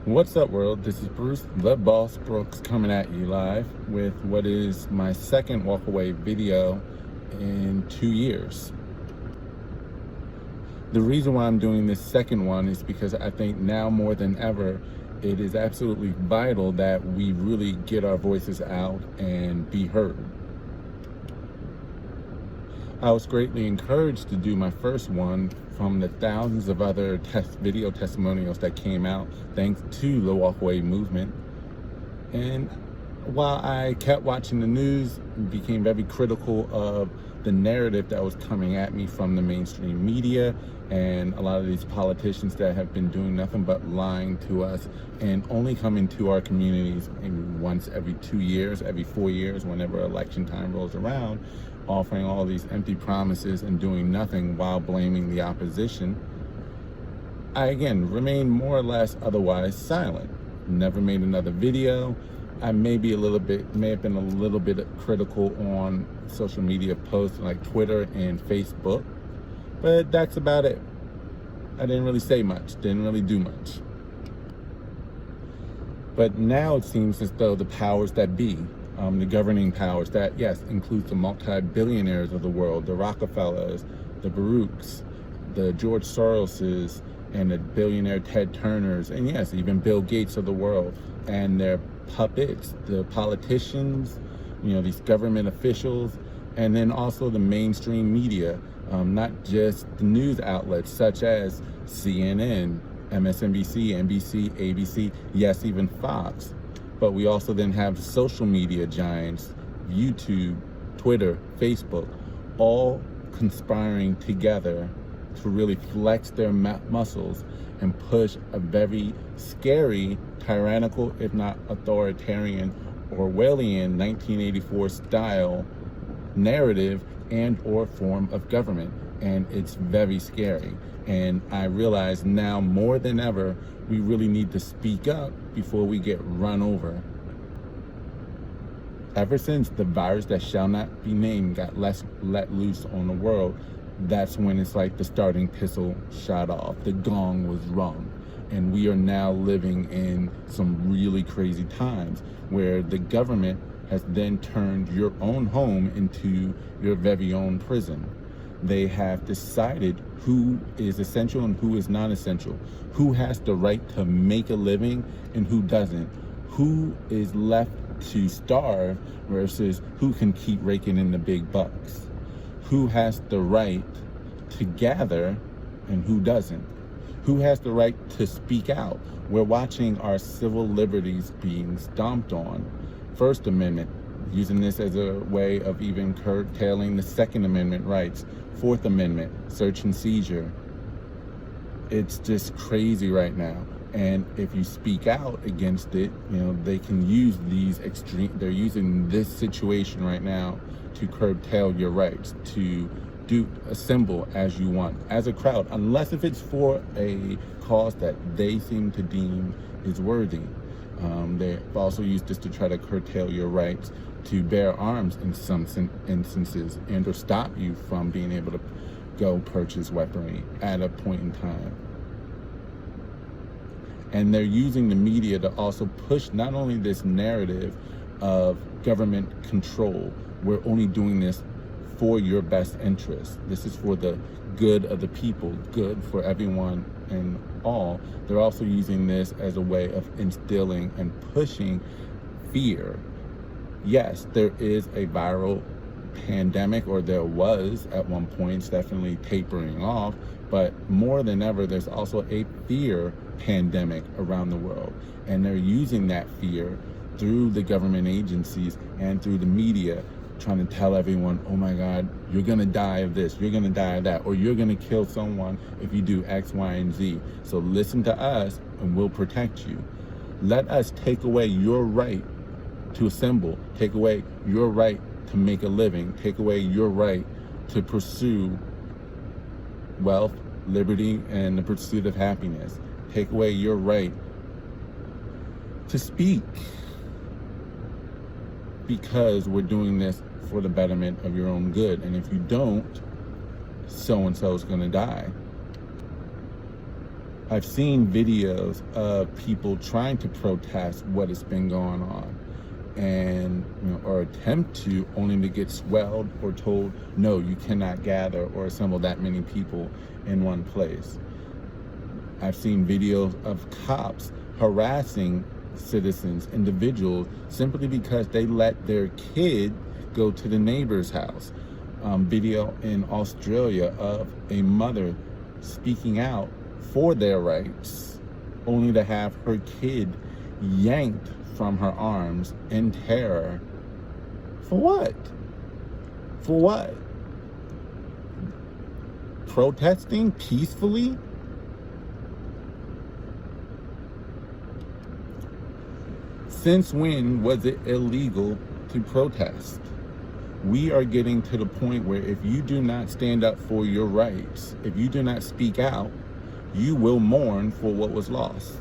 What's up, world? This is Bruce, the Boss Brooks, coming at you live with what is my second walkaway video in 2 years. The reason why I'm doing this second one is because I think now more than ever, it is absolutely vital that we really get our voices out and be heard. I was greatly encouraged to do my first one from the thousands of other video testimonials that came out thanks to the walkaway movement. And while I kept watching the news, became very critical of the narrative that was coming at me from the mainstream media and a lot of these politicians that have been doing nothing but lying to us and only coming to our communities maybe once every 2 years, every 4 years, whenever election time rolls around, offering all these empty promises and doing nothing while blaming the opposition. I again remained more or less otherwise silent. Never made another video. I may have been a little bit critical on social media posts like Twitter and Facebook, but that's about it. I didn't really say much, didn't really do much. But now it seems as though the powers that be, the governing powers, that yes, includes the multi-billionaires of the world, the Rockefellers, the Baruchs, the George Soroses, and the billionaire Ted Turners, and yes, even Bill Gates of the world, and their puppets, the politicians, these government officials, and then also the mainstream media, not just the news outlets such as CNN, MSNBC, NBC, ABC, yes, even Fox. But we also then have social media giants, YouTube, Twitter, Facebook, all conspiring together to really flex their muscles and push a very scary, tyrannical, if not authoritarian, Orwellian 1984 style narrative and or form of government. And it's very scary. And I realize now more than ever, we really need to speak up before we get run over. Ever since the virus that shall not be named got let loose on the world, that's when it's like the starting pistol shot off, the gong was rung. And we are now living in some really crazy times where the government has then turned your own home into your very own prison. They have decided who is essential and who is non-essential, who has the right to make a living and who doesn't, who is left to starve versus who can keep raking in the big bucks, who has the right to gather and who doesn't, who has the right to speak out. We're watching our civil liberties being stomped on. First Amendment, using this as a way of even curtailing the Second Amendment rights. Fourth Amendment, search and seizure. It's just crazy right now. And if you speak out against it, they can use they're using this situation right now to curtail your rights, to assemble as you want, as a crowd, unless if it's for a cause that they seem to deem is worthy. They've also used this to try to curtail your rights to bear arms in some instances and or stop you from being able to go purchase weaponry at a point in time. And they're using the media to also push not only this narrative of government control, we're only doing this for your best interest. This is for the good of the people, good for everyone and all. They're also using this as a way of instilling and pushing fear. Yes, there is a viral pandemic, or there was at one point. It's definitely tapering off, but more than ever, there's also a fear pandemic around the world. And they're using that fear through the government agencies and through the media, trying to tell everyone, oh my God, you're gonna die of this, you're gonna die of that, or you're gonna kill someone if you do X, Y, and Z. So listen to us and we'll protect you. Let us take away your right to assemble, take away your right to make a living, take away your right to pursue wealth, liberty, and the pursuit of happiness. Take away your right to speak, because we're doing this for the betterment of your own good. And if you don't, so-and-so is going to die. I've seen videos of people trying to protest what has been going on, and or attempt to, only to get swelled or told, no, you cannot gather or assemble that many people in one place. I've seen videos of cops harassing citizens, individuals, simply because they let their kid go to the neighbor's house. Video in Australia of a mother speaking out for their rights, only to have her kid yanked from her arms in terror. For what? For what? Protesting peacefully? Since when was it illegal to protest? We are getting to the point where if you do not stand up for your rights, if you do not speak out, you will mourn for what was lost.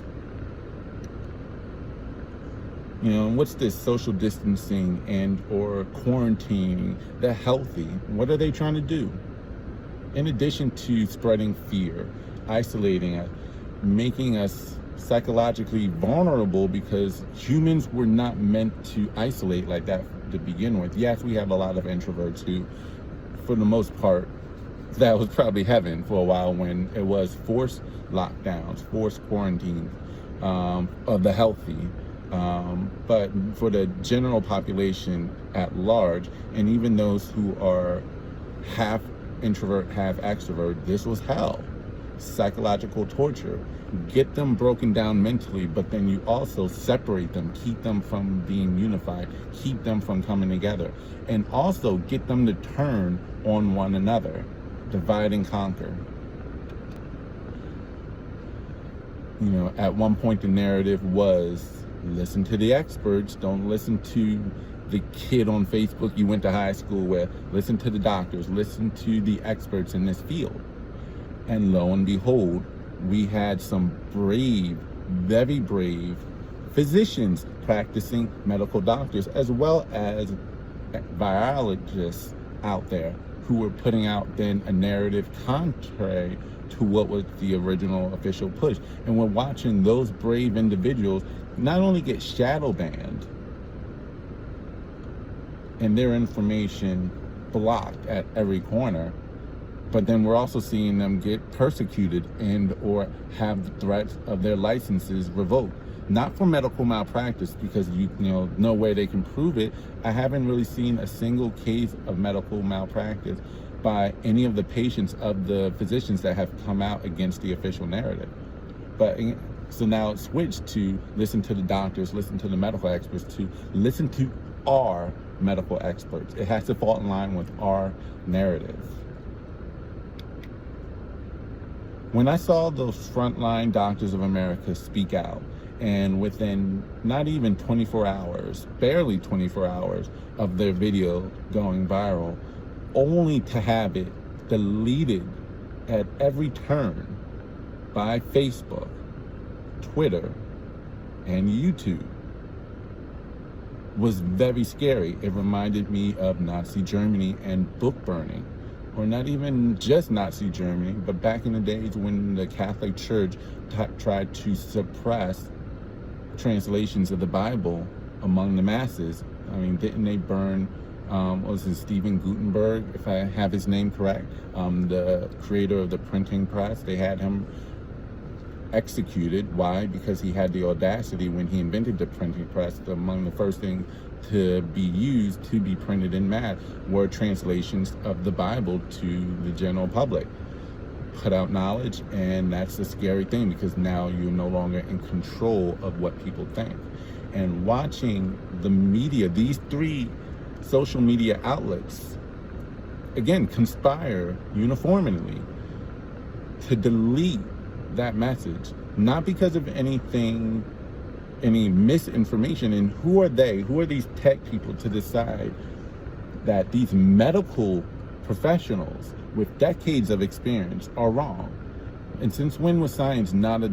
What's this social distancing and or quarantining the healthy? What are they trying to do? In addition to spreading fear, isolating us, making us psychologically vulnerable, because humans were not meant to isolate like that to begin with. Yes, we have a lot of introverts who, for the most part, that was probably heaven for a while when it was forced lockdowns, forced quarantines of the healthy. But for the general population at large, and even those who are half introvert, half extrovert, this was hell. Psychological torture. Get them broken down mentally, but then you also separate them, keep them from being unified, keep them from coming together, and also get them to turn on one another, divide and conquer. At one point the narrative was, listen to the experts, don't listen to the kid on Facebook you went to high school with. Listen to the doctors, listen to the experts in this field. And lo and behold, we had some brave, very brave physicians, practicing medical doctors, as well as virologists out there who were putting out then a narrative contrary to what was the original official push. And we're watching those brave individuals not only get shadow banned and their information blocked at every corner, but then we're also seeing them get persecuted and or have the threats of their licenses revoked. Not for medical malpractice, because no way they can prove it. I haven't really seen a single case of medical malpractice by any of the patients of the physicians that have come out against the official narrative. But so now it's switched to listen to the doctors, listen to the medical experts, to listen to our medical experts. It has to fall in line with our narrative. When I saw those frontline doctors of America speak out, and within not even 24 hours, barely 24 hours of their video going viral, only to have it deleted at every turn by Facebook, Twitter, and YouTube, was very scary. It reminded me of Nazi Germany and book burning. Or not even just Nazi Germany, but back in the days when the Catholic Church tried to suppress translations of the Bible among the masses. I mean, didn't they burn, was it Stephen Gutenberg, if I have his name correct, the creator of the printing press? They had him executed. Why? Because he had the audacity, when he invented the printing press, among the first things to be used to be printed in mass were translations of the Bible to the general public. Put out knowledge, and that's a scary thing, because now you're no longer in control of what people think. And watching the media, these three social media outlets, again, conspire uniformly to delete that message, not because of anything, any misinformation. And who are they? Who are these tech people to decide that these medical professionals with decades of experience are wrong? And since when was science not a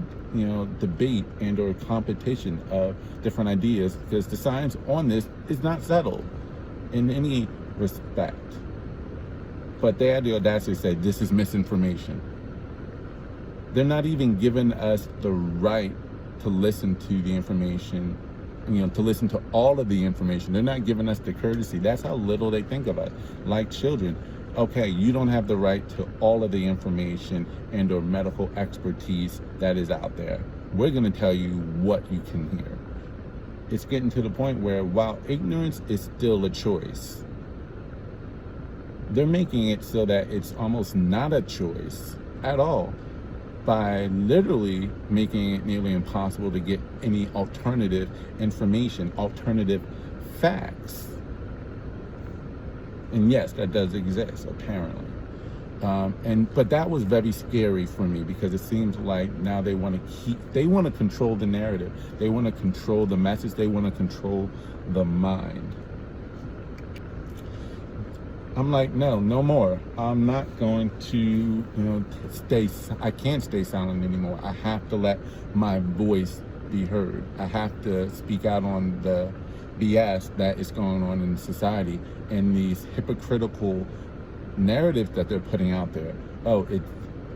debate and or competition of different ideas? Because the science on this is not settled in any respect. But they had the audacity to say this is misinformation. They're not even giving us the right to listen to the information, to listen to all of the information. They're not giving us the courtesy. That's how little they think of us, like children. Okay, you don't have the right to all of the information and or medical expertise that is out there. We're going to tell you what you can hear. It's getting to the point where while ignorance is still a choice, they're making it so that it's almost not a choice at all by literally making it nearly impossible to get any alternative information, alternative facts. And yes, that does exist, apparently. But that was very scary for me, because it seems like now they want to control the narrative. They want to control the message. They want to control the mind. I'm like, no more. I'm not going to, I can't stay silent anymore. I have to let my voice be heard. I have to speak out on the BS that is going on in society and these hypocritical narratives that they're putting out there.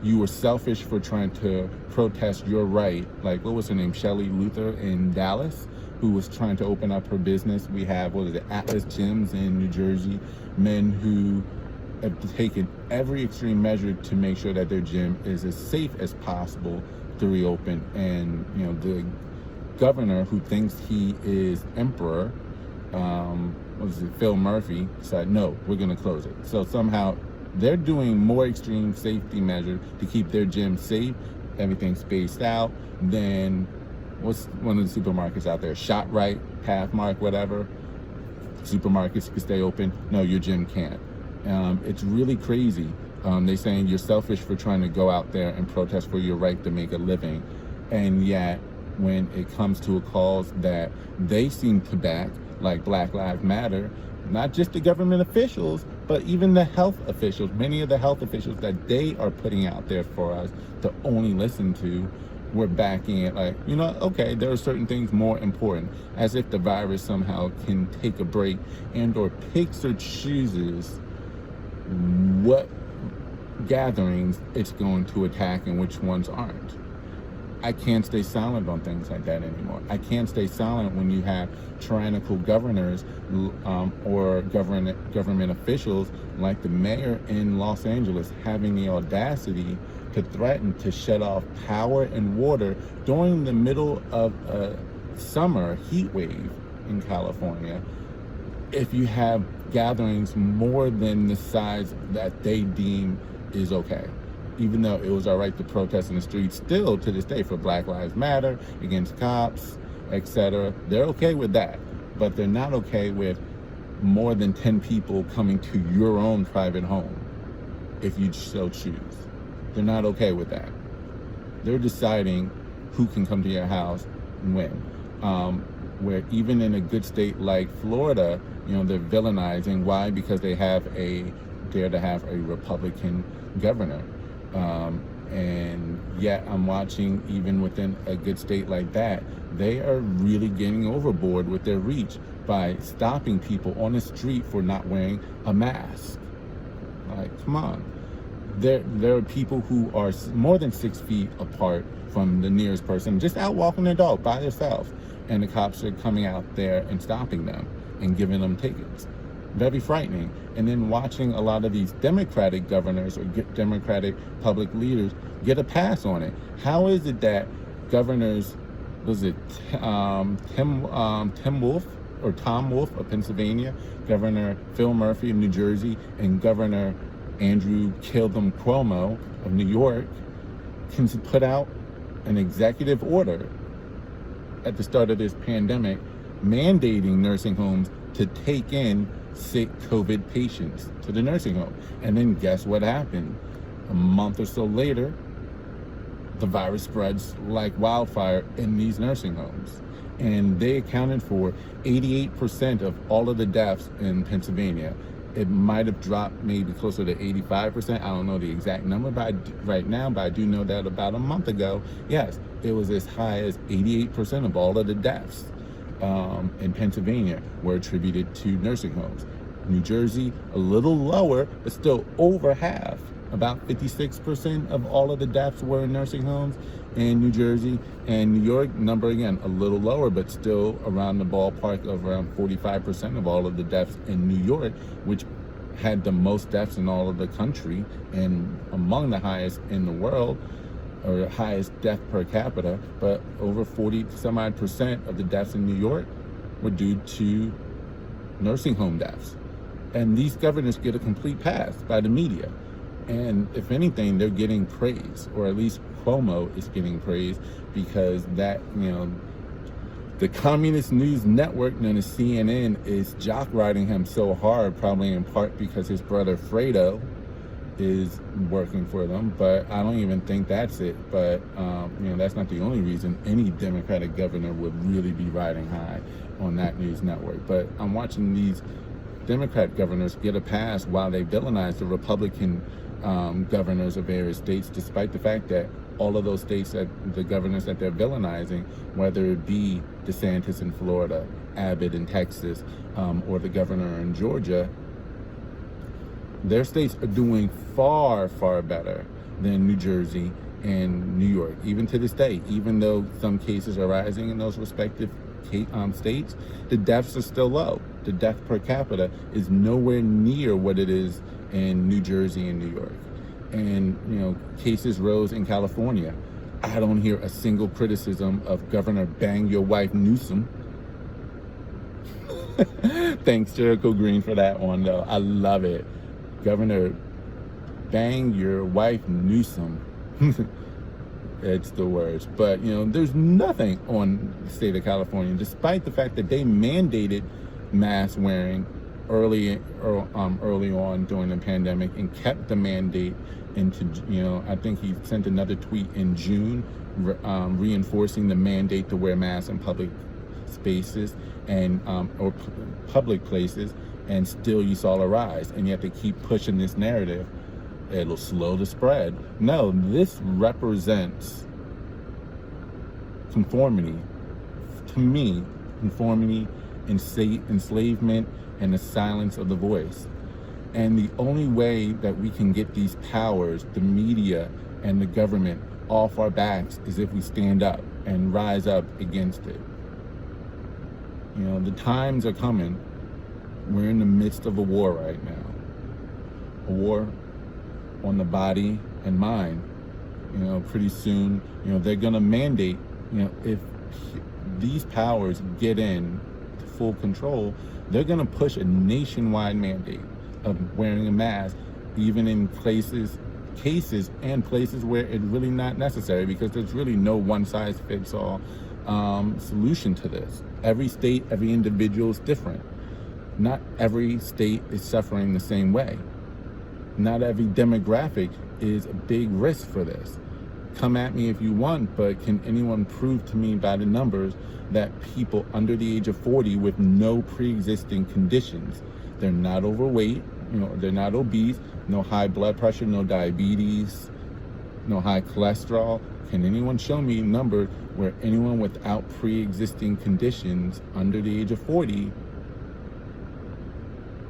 You were selfish for trying to protest your right. Like, what was her name? Shelley Luther in Dallas, who was trying to open up her business. We have, Atlas Gyms in New Jersey, men who have taken every extreme measure to make sure that their gym is as safe as possible to reopen. And, the governor, who thinks he is emperor, Phil Murphy, said, no, we're going to close it. So somehow they're doing more extreme safety measures to keep their gym safe, everything spaced out, than what's one of the supermarkets out there? ShopRite, Pathmark, whatever. Supermarkets can stay open. No, your gym can't. It's really crazy. They're saying you're selfish for trying to go out there and protest for your right to make a living. And yet, when it comes to a cause that they seem to back, like Black Lives Matter, not just the government officials, but even the health officials, many of the health officials that they are putting out there for us to only listen to, we're backing it. Like, okay, there are certain things more important, as if the virus somehow can take a break and or picks or chooses what gatherings it's going to attack and which ones aren't. I can't stay silent on things like that anymore. I can't stay silent when you have tyrannical governors or government officials like the mayor in Los Angeles having the audacity to threaten to shut off power and water during the middle of a summer heat wave in California if you have gatherings more than the size that they deem is okay. Even though it was all right to protest in the streets, still to this day for Black Lives Matter, against cops, etc. They're okay with that, but they're not okay with more than 10 people coming to your own private home, if you so choose. They're not okay with that. They're deciding who can come to your house and when. Where even in a good state like Florida, they're villainizing. Why? Because they dare to have a Republican governor. And yet I'm watching, even within a good state like that, they are really getting overboard with their reach by stopping people on the street for not wearing a mask. Like, come on. There are people who are more than 6 feet apart from the nearest person, just out walking their dog by themselves, and the cops are coming out there and stopping them and giving them tickets. Very frightening. And then watching a lot of these Democratic governors or Democratic public leaders get a pass on it. How is it that governors, Tim Wolf or Tom Wolf of Pennsylvania, Governor Phil Murphy of New Jersey, and Governor Andrew Kildum Cuomo of New York can put out an executive order at the start of this pandemic mandating nursing homes to take in sick COVID patients to the nursing home. And then guess what happened? A month or so later, the virus spreads like wildfire in these nursing homes. And they accounted for 88% of all of the deaths in Pennsylvania. It might have dropped maybe closer to 85%. I don't know the exact number right now, but I do know that about a month ago, yes, it was as high as 88% of all of the deaths in Pennsylvania were attributed to nursing homes. New Jersey, a little lower, but still over half about 56% of all of the deaths were in nursing homes in New Jersey. And New York, number again, a little lower, but still around the ballpark of around 45% of all of the deaths in New York, which had the most deaths in all of the country and among the highest in the world, or highest death per capita. But over 40 some odd percent of the deaths in New York were due to nursing home deaths. And these governors get a complete pass by the media. And if anything, they're getting praise, or at least Cuomo is getting praise, because that, the Communist News Network, known as CNN, is jock riding him so hard, probably in part because his brother Fredo is working for them. But I don't even think that's it. But, that's not the only reason any Democratic governor would really be riding high on that news network. But I'm watching these Democrat governors get a pass while they villainize the Republican governors of various states, despite the fact that all of those states, that the governors that they're villainizing, whether it be DeSantis in Florida, Abbott in Texas, or the governor in Georgia, their states are doing far, far better than New Jersey and New York. Even to this day, even though some cases are rising in those respective states, the deaths are still low. The death per capita is nowhere near what it is in New Jersey and New York. And, cases rose in California. I don't hear a single criticism of Governor Bang Your Wife Newsom. Thanks, Jericho Green, for that one, though. I love it. Governor Bang Your Wife Newsom. It's the words. But, there's nothing on the state of California, despite the fact that they mandated mask wearing early on during the pandemic and kept the mandate into, I think he sent another tweet in June reinforcing the mandate to wear masks in public spaces and or public places, and still you saw a rise. And yet they keep pushing this narrative. It'll slow the spread. No, this represents conformity. To me, conformity, enslavement, and the silence of the voice. And the only way that we can get these powers, the media and the government, off our backs is if we stand up and rise up against it. The times are coming. We're in the midst of a war right now. A war on the body and mind. Pretty soon, they're going to mandate, if these powers get in to full control, they're going to push a nationwide mandate of wearing a mask, even in cases and places where it's really not necessary, because there's really no one-size-fits-all solution to this. Every state, every individual is different. Not every state is suffering the same way. Not every demographic is a big risk for this. Come at me if you want, but can anyone prove to me by the numbers that people under the age of 40 with no pre-existing conditions, they're not overweight, they're not obese, no high blood pressure, no diabetes, no high cholesterol, can anyone show me numbers where anyone without pre-existing conditions under the age of 40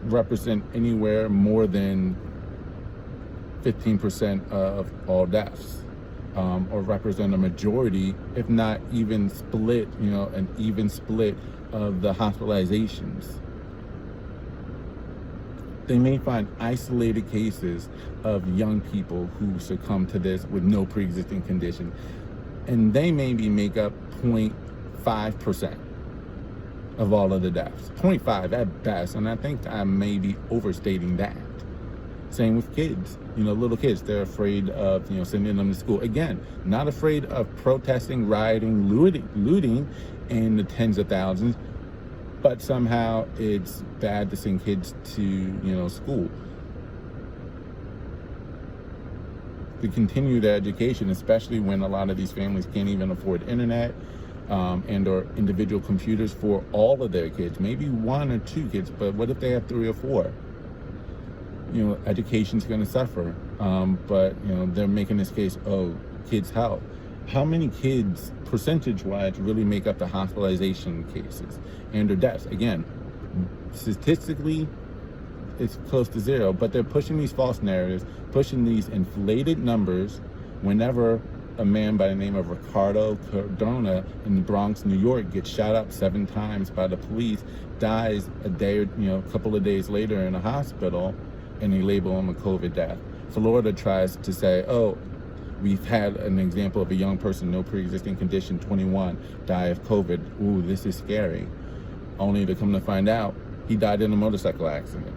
represent anywhere more than 15% of all deaths, or represent a majority, if not even split, an even split of the hospitalizations? They may find isolated cases of young people who succumb to this with no pre-existing condition, and they maybe make up 0.5% of all of the deaths. 0.5 at best, and I think I may be overstating that. Same with kids, little kids. They're afraid of, sending them to school. Again, not afraid of protesting, rioting, looting in the tens of thousands, but somehow it's bad to send kids to, school. To continue their education, especially when a lot of these families can't even afford internet and or individual computers for all of their kids. Maybe one or two kids, but what if they have 3 or 4? Education's going to suffer. But, they're making this case, kids' health. How many kids, percentage-wise, really make up the hospitalization cases and or deaths? Again, statistically, it's close to zero. But they're pushing these false narratives, pushing these inflated numbers. Whenever a man by the name of Ricardo Cardona in the Bronx, New York, gets shot up 7 times by the police, dies a day or a couple of days later in a hospital, and they label him a COVID death. Florida tries to say, oh, we've had an example of a young person, no pre-existing condition, 21, die of COVID. Ooh, this is scary. Only to come to find out, he died in a motorcycle accident.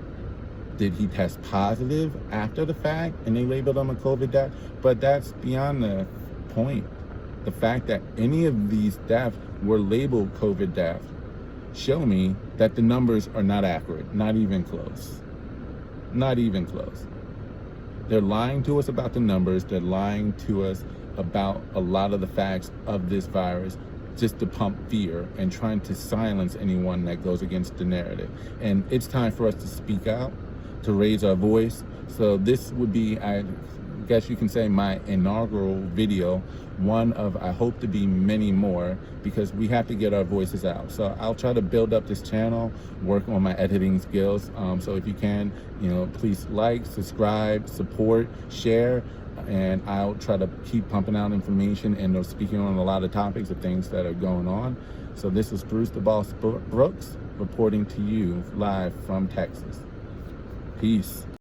Did he test positive after the fact and they labeled him a COVID death? But that's beyond the point. The fact that any of these deaths were labeled COVID deaths show me that the numbers are not accurate, not even close. Not even close. They're lying to us about the numbers. They're lying to us about a lot of the facts of this virus just to pump fear and trying to silence anyone that goes against the narrative. And it's time for us to speak out, to raise our voice. So this would be, I guess you can say, my inaugural video, one of, I hope to be many more, because we have to get our voices out. So I'll try to build up this channel, work on my editing skills. So if you can, please like, subscribe, support, share, and I'll try to keep pumping out information and speaking on a lot of topics of things that are going on. So this is Bruce the Boss Brooks reporting to you live from Texas. Peace.